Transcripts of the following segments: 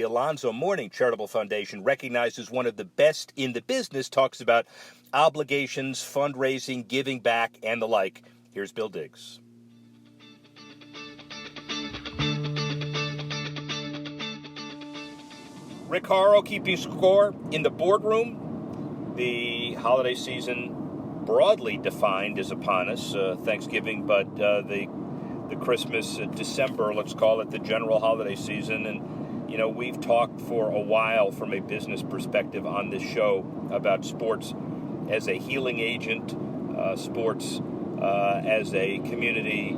The Alonzo Mourning Charitable Foundation, recognized as one of the best in the business, talks about obligations, fundraising, giving back, and the like. Here's Bill Diggs. Rick Horrow keeping score in the boardroom. The holiday season, broadly defined, is upon us. Thanksgiving, but the Christmas, December, let's call it the general holiday season. And you know, we've talked for a while from a business perspective on this show about sports as a healing agent, sports as a community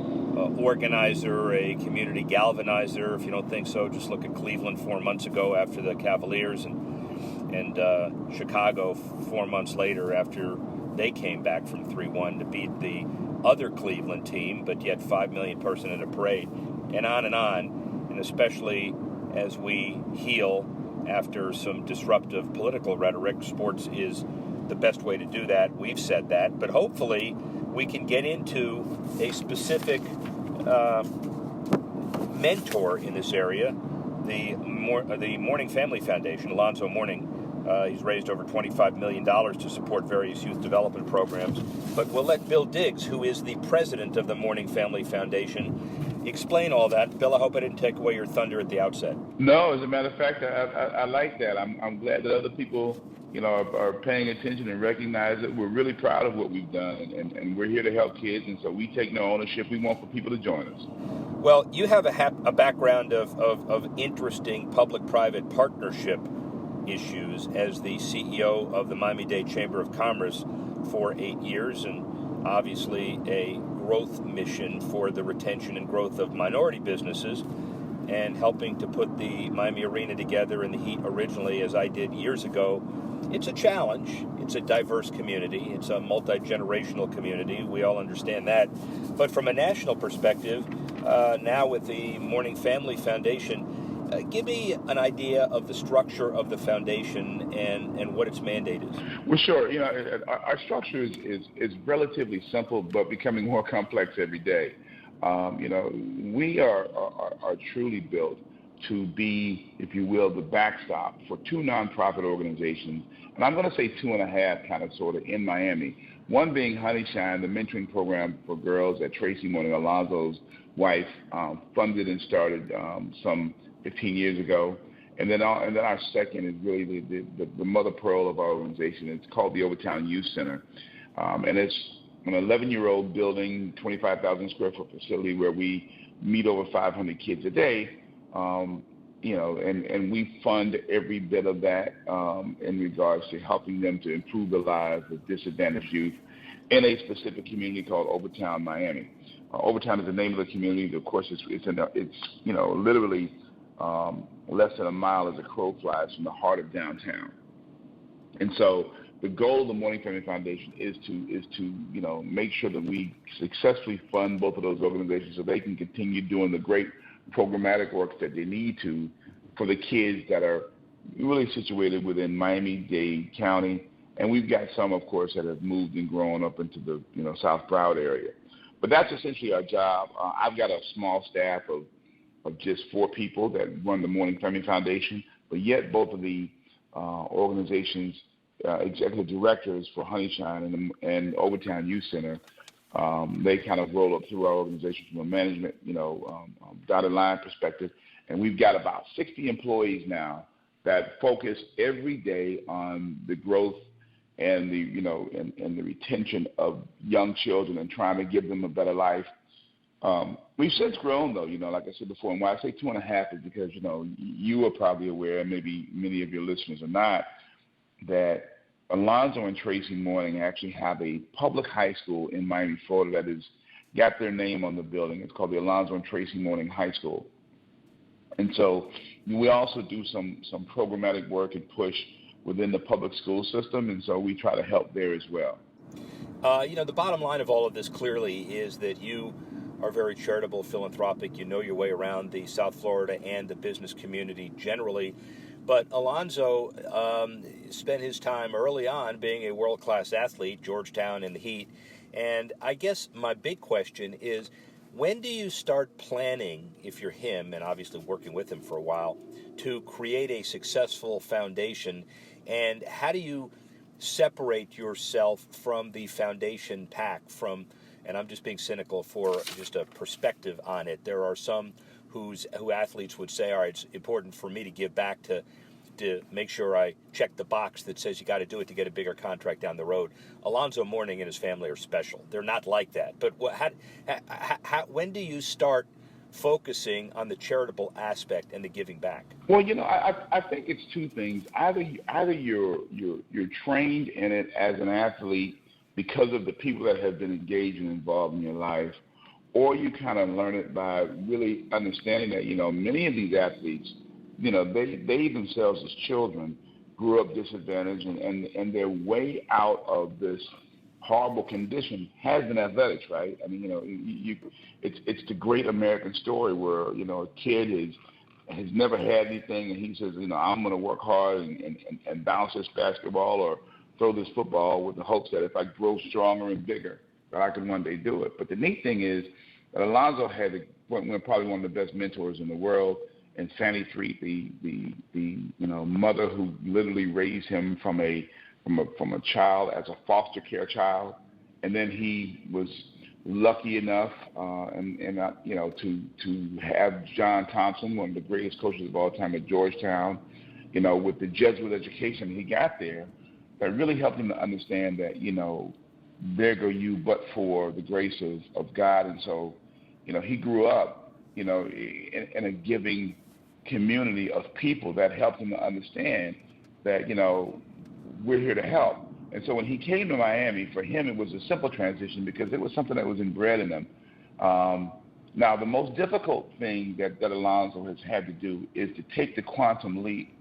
organizer, a community galvanizer. If you don't think so, just look at Cleveland 4 months ago after the Cavaliers, and Chicago 4 months later after they came back from 3-1 to beat the other Cleveland team, but yet 5 million person in a parade, and on, and especially as we heal after some disruptive political rhetoric. Sports is the best way to do that. We've said that, but hopefully we can get into a specific mentor in this area, the Mourning Family Foundation, Alonzo Mourning. He's raised over $25 million to support various youth development programs. But we'll let Bill Diggs, who is the president of the Mourning Family Foundation, explain all that. Bill, I hope I didn't take away your thunder at the outset. No, as a matter of fact, I like that. I'm glad that other people, are paying attention and recognize it. We're really proud of what we've done, and we're here to help kids, and so we take no ownership. We want for people to join us. Well, you have a background of interesting public-private partnership issues as the CEO of the Miami-Dade Chamber of Commerce for 8 years, and obviously a growth mission for the retention and growth of minority businesses, and helping to put the Miami Arena together in the Heat originally, as I did years ago. It's a challenge. It's a diverse community. It's a multi-generational community. We all understand that. But from a national perspective, now with the Mourning Family Foundation, give me an idea of the structure of the foundation and what its mandate is. Well, sure. Our structure is relatively simple, but becoming more complex every day. We are truly built to be, if you will, the backstop for two nonprofit organizations, and I'm going to say 2.5 kind of sort of in Miami. One being Honey Shine, the mentoring program for girls that Tracy Mourning, Alonzo's wife, funded and started some 15 years ago. And then our second is really the mother pearl of our organization. It's called the Overtown Youth Center. And it's an 11-year-old building, 25,000 square foot facility where we meet over 500 kids a day. And we fund every bit of that in regards to helping them to improve the lives of disadvantaged youth in a specific community called Overtown, Miami. Overtown is the name of the community. Of course, it's literally less than a mile as a crow flies from the heart of downtown. And so the goal of the Mourning Family Foundation is to make sure that we successfully fund both of those organizations so they can continue doing the great programmatic work that they need to for the kids that are really situated within Miami-Dade County. And we've got some, of course, that have moved and grown up into the South Broward area. But that's essentially our job. I've got a small staff of just 4 people that run the Mourning Family Foundation, but yet both of the organizations, executive directors for Honey Shine and Overtown Youth Center, they kind of roll up through our organization from a management, dotted line perspective. And we've got about 60 employees now that focus every day on the growth and the retention of young children and trying to give them a better life. We've since grown, though, like I said before, and why I say 2.5 is because, you are probably aware, and maybe many of your listeners are not, that Alonzo and Tracy Mourning actually have a public high school in Miami, Florida that has got their name on the building. It's called the Alonzo and Tracy Mourning High School. And so we also do some programmatic work and push within the public school system, and so we try to help there as well. The bottom line of all of this clearly is that you are very charitable, philanthropic. You know your way around the South Florida and the business community generally. But Alonzo spent his time early on being a world-class athlete, Georgetown in the Heat. And I guess my big question is, When do you start planning, if you're him, and obviously working with him for a while, to create a successful foundation? And how do you separate yourself from the foundation pack? And I'm just being cynical for just a perspective on it. There are some who athletes would say, all right, it's important for me to give back to make sure I check the box that says you got to do it to get a bigger contract down the road. Alonzo Mourning and his family are special. They're not like that. But when do you start focusing on the charitable aspect and the giving back? Well, I think it's two things. Either you're trained in it as an athlete because of the people that have been engaged and involved in your life, or you kind of learn it by really understanding that, many of these athletes, they themselves as children grew up disadvantaged, and their way out of this horrible condition has been athletics, right? I mean, it's the great American story where, a kid has never had anything, and he says, I'm going to work hard and bounce this basketball or throw this football with the hopes that if I grow stronger and bigger, that I can one day do it. But the neat thing is that Alonzo had probably one of the best mentors in the world, and Fanny Freet, the mother who literally raised him from a child as a foster care child, and then he was lucky enough to have John Thompson, one of the greatest coaches of all time at Georgetown, with the Jesuit education he got there, that really helped him to understand that there go you but for the grace of God. And so he grew up in a giving community of people that helped him to understand that we're here to help. And so when he came to Miami, for him it was a simple transition because it was something that was inbred in him. Now the most difficult thing that Alonzo has had to do is to take the quantum leap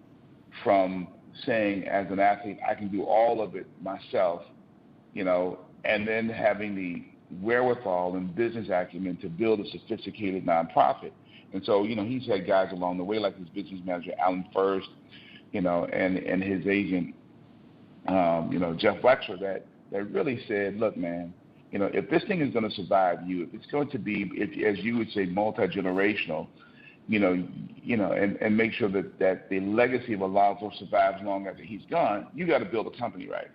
from saying as an athlete I can do all of it myself, and then having the wherewithal and business acumen to build a sophisticated nonprofit. And so, he's had guys along the way like his business manager, Alan First, and his agent, Jeff Wexler, that really said, look, man, if this thing is going to survive you, if it's going to be, as you would say, multi-generational, and make sure that the legacy of Alonzo survives long after he's gone, you got to build a company right.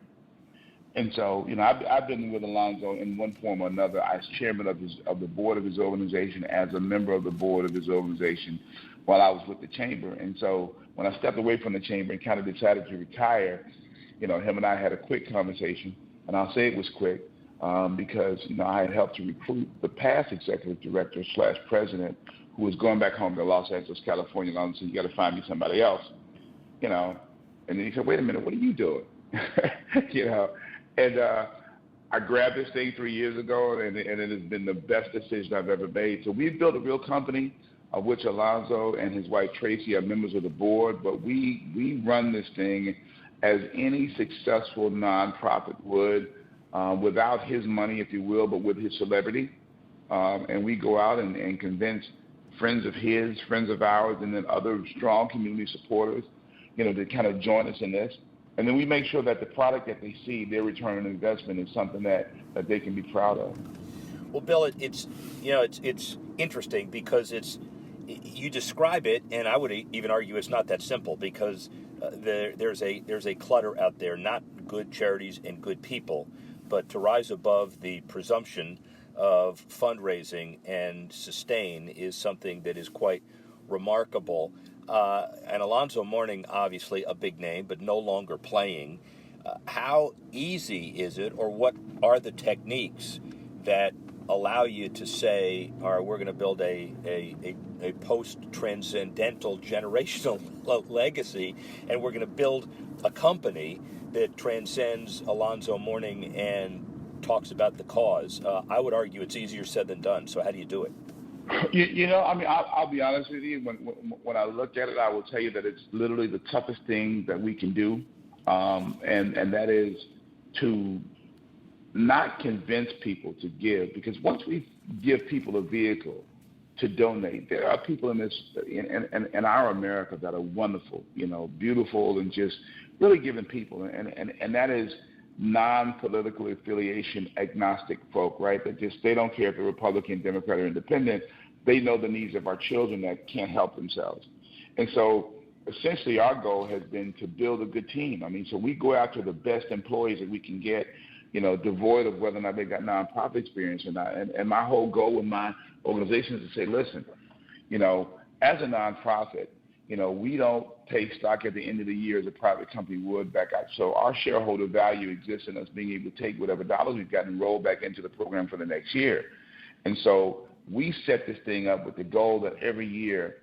And so, I've been with Alonzo in one form or another as chairman of the board of his organization, as a member of the board of his organization while I was with the chamber. And so when I stepped away from the chamber and kind of decided to retire, him and I had a quick conversation, and I'll say it was quick because, I had helped to recruit the past executive director / president who was going back home to Los Angeles, California. And I said, you got to find me somebody else, and then he said, wait a minute, what are you doing? And I grabbed this thing 3 years ago, and it has been the best decision I've ever made. So we've built a real company, of which Alonzo and his wife Tracy are members of the board, but we run this thing as any successful nonprofit would, without his money, if you will, but with his celebrity. And we go out and convince friends of his, friends of ours, and then other strong community supporters, to kind of join us in this. And then we make sure that the product that they see, their return on investment, is something that they can be proud of. Well, Bill, it's interesting because you describe it, and I would even argue it's not that simple because there's a clutter out there, not good charities and good people, but to rise above the presumption of fundraising and sustain is something that is quite remarkable. And Alonzo Mourning, obviously a big name, but no longer playing. How easy is it, or what are the techniques that allow you to say, all right, we're going to build a post-transcendental generational legacy, and we're going to build a company that transcends Alonzo Mourning and talks about the cause? I would argue it's easier said than done. So how do you do it? I'll be honest with you. When I look at it, I will tell you that it's literally the toughest thing that we can do, and that is to not convince people to give. Because once we give people a vehicle to donate, there are people in our America that are wonderful, beautiful, and just really giving people. And that is non-political affiliation agnostic folk, right? They don't care if they're Republican, Democrat, or Independent. They know the needs of our children that can't help themselves. And so essentially our goal has been to build a good team. I mean, so we go out to the best employees that we can get, devoid of whether or not they got nonprofit experience or not. And my whole goal with my organization is to say, listen, as a nonprofit, we don't take stock at the end of the year as a private company would back out. So our shareholder value exists in us being able to take whatever dollars we've got and roll back into the program for the next year. And so we set this thing up with the goal that every year,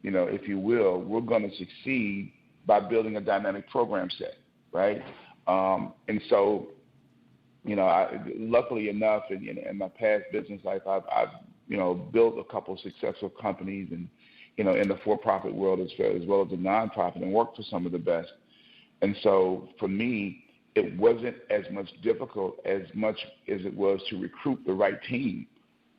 if you will, we're going to succeed by building a dynamic program set, right? And so, luckily enough, in my past business life, I've built a couple of successful companies and, in the for-profit world as well as the nonprofit, and worked for some of the best. And so for me, it wasn't as much difficult as much as it was to recruit the right team,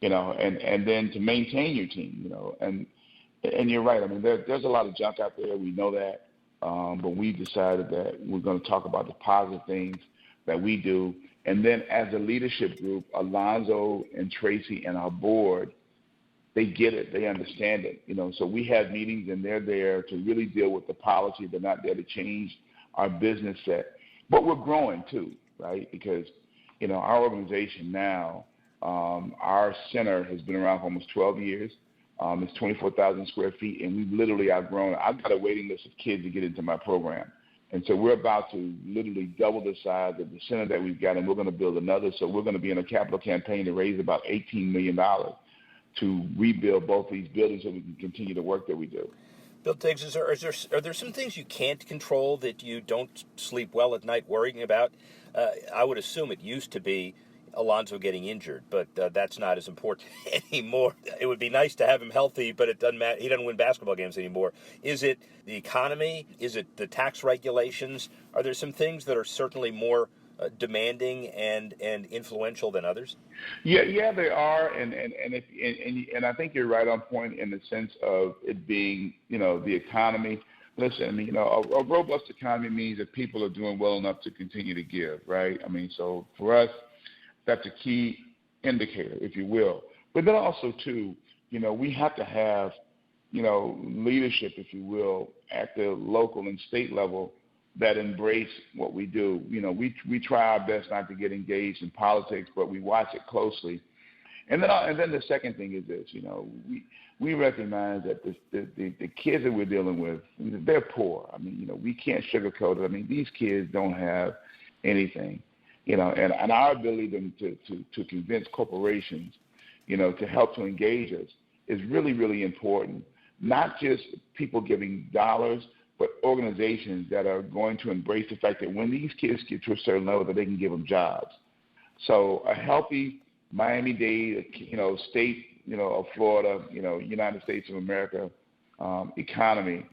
and then to maintain your team, and you're right. I mean, there's a lot of junk out there. We know that, but we decided that we're going to talk about the positive things that we do. And then as a leadership group, Alonzo and Tracy and our board, they get it. They understand it. So we have meetings and they're there to really deal with the policy. They're not there to change our business set. But we're growing too, right? Because, our organization now, our center has been around for almost 12 years. It's 24,000 square feet, and we've literally outgrown it. I've got a waiting list of kids to get into my program. And so we're about to literally double the size of the center that we've got, and we're going to build another. So we're going to be in a capital campaign to raise about $18 million to rebuild both these buildings so we can continue the work that we do. Bill Diggs, are there some things you can't control that you don't sleep well at night worrying about? I would assume it used to be Alonzo getting injured, but that's not as important anymore. It would be nice to have him healthy, but it doesn't matter. He doesn't win basketball games anymore. Is it the economy? Is it the tax regulations? Are there some things that are certainly more demanding and influential than others? Yeah, they are, and I think you're right on point in the sense of it being, the economy. Listen, a robust economy means that people are doing well enough to continue to give, right? I mean, so for us, that's a key indicator, if you will. But then also, too, we have to have, leadership, if you will, at the local and state level that embrace what we do. We try our best not to get engaged in politics, but we watch it closely. And then the second thing is this, we recognize that the kids that we're dealing with, they're poor. I mean, we can't sugarcoat it. I mean, these kids don't have anything. And our ability to convince corporations, to help to engage us is really, really important. Not just people giving dollars, but organizations that are going to embrace the fact that when these kids get to a certain level, that they can give them jobs. So a healthy Miami-Dade, state, of Florida, United States of America economy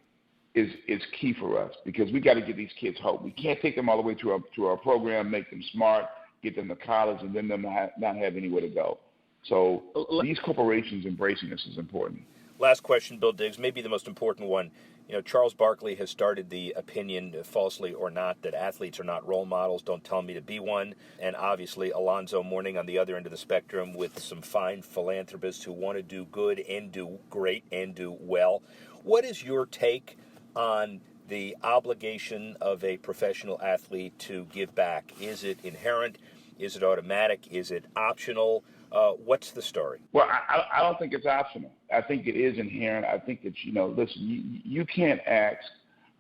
is key for us, because we got to give these kids hope. We can't take them all the way to our program, make them smart, get them to college, and then them not have anywhere to go. So these corporations embracing us is important. Last question, Bill Diggs, maybe the most important one. Charles Barkley has started the opinion, falsely or not, that athletes are not role models. Don't tell me to be one. And obviously, Alonzo Mourning on the other end of the spectrum with some fine philanthropists who want to do good and do great and do well. What is your take on the obligation of a professional athlete to give back? Is it inherent? Is it automatic? Is it optional? What's the story? Well, I don't think it's optional. I think it is inherent. I think that, listen, you can't ask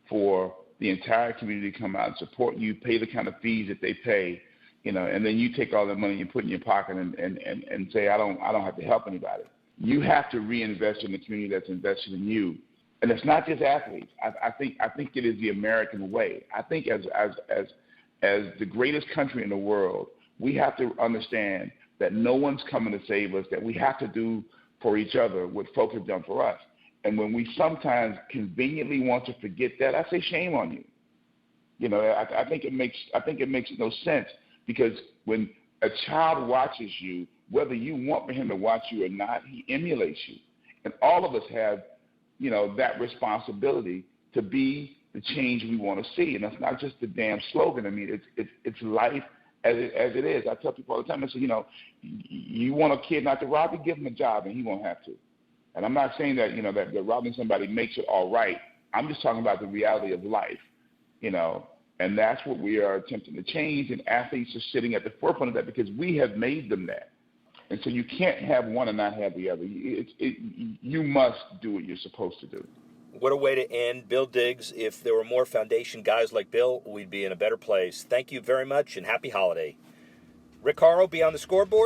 for the entire community to come out and support you, pay the kind of fees that they pay, and then you take all that money and put it in your pocket and say, I don't have to help anybody. You have to reinvest in the community that's invested in you. And it's not just athletes. I think it is the American way. I think as the greatest country in the world, we have to understand that no one's coming to save us, that we have to do for each other what folks have done for us. And when we sometimes conveniently want to forget that, I say shame on you. I think it makes no sense, because when a child watches you, whether you want for him to watch you or not, he emulates you. And all of us have, that responsibility to be the change we want to see. And that's not just the damn slogan. I mean, it's life as it is. I tell people all the time, I say, you want a kid not to rob you, give him a job, and he won't have to. And I'm not saying that, that robbing somebody makes it all right. I'm just talking about the reality of life, and that's what we are attempting to change. And athletes are sitting at the forefront of that because we have made them that. And so you can't have one and not have the other. You must do what you're supposed to do. What a way to end. Bill Diggs, if there were more foundation guys like Bill, we'd be in a better place. Thank you very much, and happy holiday. Rick Horrow, be on the scoreboard.